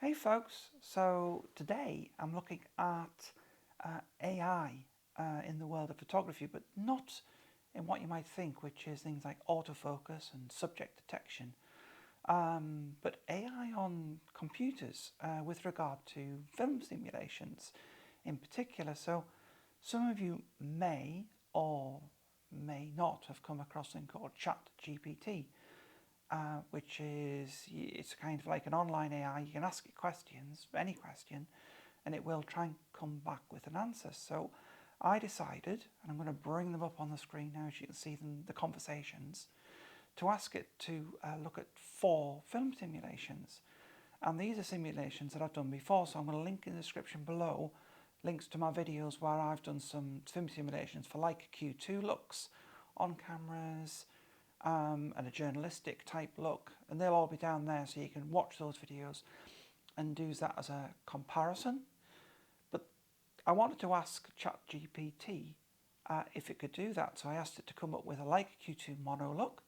Hey folks, so today I'm looking at AI in the world of photography, but not in what you might think, which is things like autofocus and subject detection, but AI on computers with regard to film simulations in particular. So some of you may or may not have come across something called ChatGPT, which is, it's kind of like an online AI. You can ask it questions, any question, and it will try and come back with an answer. So I decided, and I'm going to bring them up on the screen now as you can see them, the conversations, to ask it to look at 4 film simulations. And these are simulations that I've done before, so I'm going to link in the description below links to my videos where I've done some film simulations for like Q2 looks on cameras, and a journalistic type look, and they'll all be down there so you can watch those videos and use that as a comparison. But I wanted to ask ChatGPT if it could do that, so I asked it to come up with a Leica Q2 mono look,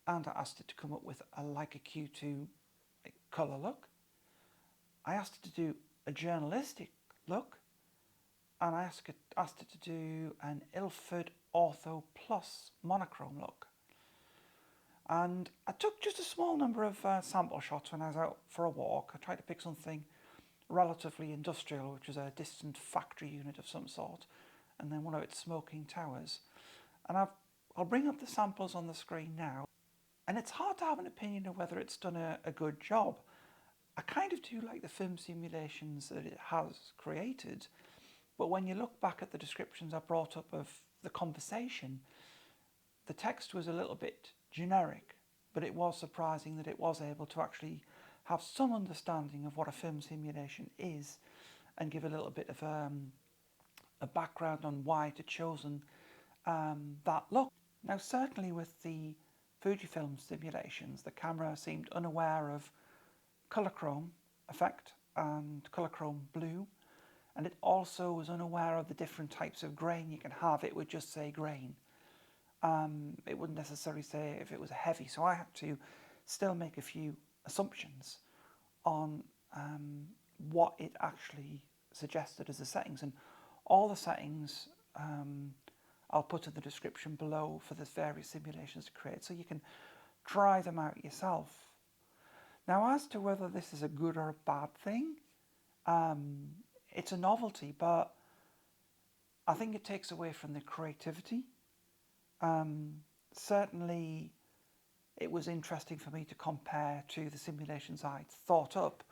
and I asked it to come up with a Leica Q2 colour look. I asked it to do a journalistic look, and I asked it to do an Ilford Ortho Plus monochrome look. And I took just a small number of sample shots when I was out for a walk. I tried to pick something relatively industrial, which was a distant factory unit of some sort, and then one of its smoking towers. And I'll bring up the samples on the screen now. And it's hard to have an opinion of whether it's done a good job. I kind of do like the film simulations that it has created, but when you look back at the descriptions I brought up of the conversation, the text was a little bit generic, but it was surprising that it was able to actually have some understanding of what a film simulation is and give a little bit of a background on why it had chosen that look. Now, certainly with the Fujifilm simulations, the camera seemed unaware of colour chrome effect and colour chrome blue, and it also was unaware of the different types of grain you can have. It would just say grain. It wouldn't necessarily say if it was heavy, so I had to still make a few assumptions on what it actually suggested as the settings, and all the settings I'll put in the description below for the various simulations to create, so you can try them out yourself. Now, as to whether this is a good or a bad thing, it's a novelty, but I think it takes away from the creativity. Certainly it was interesting for me to compare to the simulations I'd thought up,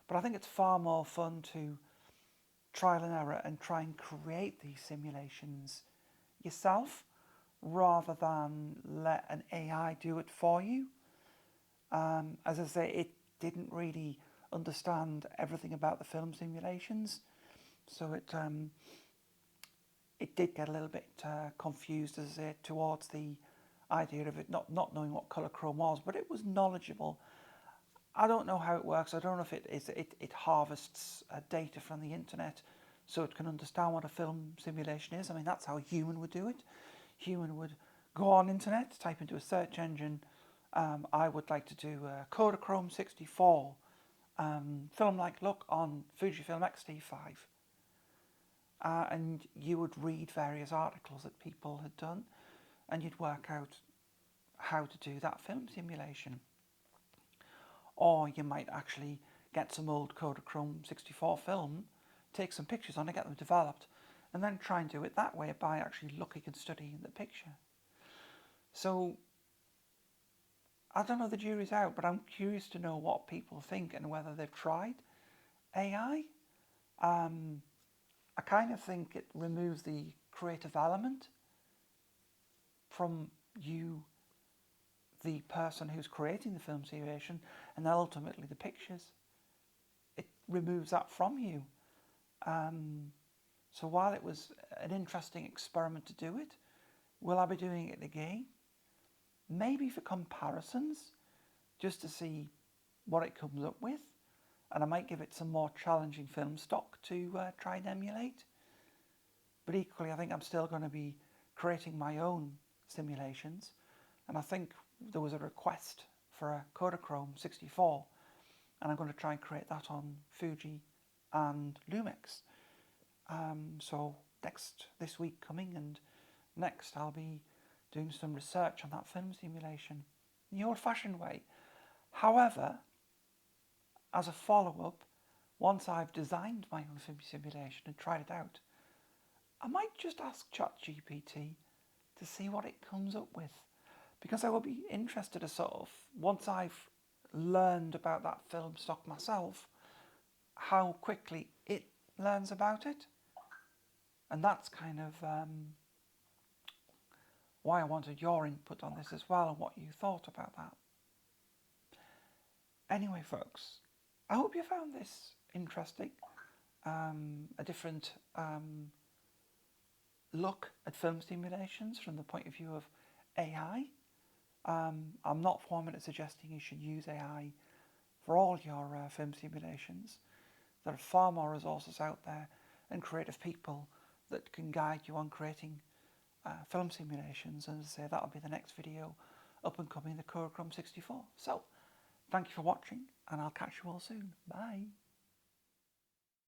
but I think it's far more fun to trial and error and try and create these simulations yourself rather than let an AI do it for you. As I say, it didn't really understand everything about the film simulations, so it did get a little bit confused, as I say, towards the idea of it not knowing what colour chrome was, but it was knowledgeable. I don't know how it works. I don't know if it harvests data from the internet so it can understand what a film simulation is. I mean, that's how a human would do it. Human would go on internet, type into a search engine, I would like to do a Kodachrome 64 film-like look on Fujifilm X-T5. And you would read various articles that people had done, and you'd work out how to do that film simulation. Or you might actually get some old Kodachrome 64 film, take some pictures on it, get them developed, and then try and do it that way by actually looking and studying the picture. So, I don't know, the jury's out, but I'm curious to know what people think and whether they've tried AI. I kind of think it removes the creative element from you, the person who's creating the film simulation, and then ultimately the pictures. It removes that from you. So while it was an interesting experiment to do it, will I be doing it again? Maybe for comparisons, just to see what it comes up with. And I might give it some more challenging film stock to try and emulate. But equally, I think I'm still going to be creating my own simulations. And I think there was a request for a Kodachrome 64, and I'm going to try and create that on Fuji and Lumix. So this week coming, and next I'll be doing some research on that film simulation in the old-fashioned way. However, as a follow-up, once I've designed my own film simulation and tried it out, I might just ask ChatGPT to see what it comes up with, because I will be interested to sort of, once I've learned about that film stock myself, how quickly it learns about it. And that's kind of why I wanted your input on this as well, and what you thought about that. Anyway, folks, I hope you found this interesting, a different look at film simulations from the point of view of AI. I'm not for a minute suggesting you should use AI for all your film simulations. There are far more resources out there and creative people that can guide you on creating film simulations, and as I say, that'll be the next video up and coming, the Chrome 64. So, thank you for watching, and I'll catch you all soon. Bye.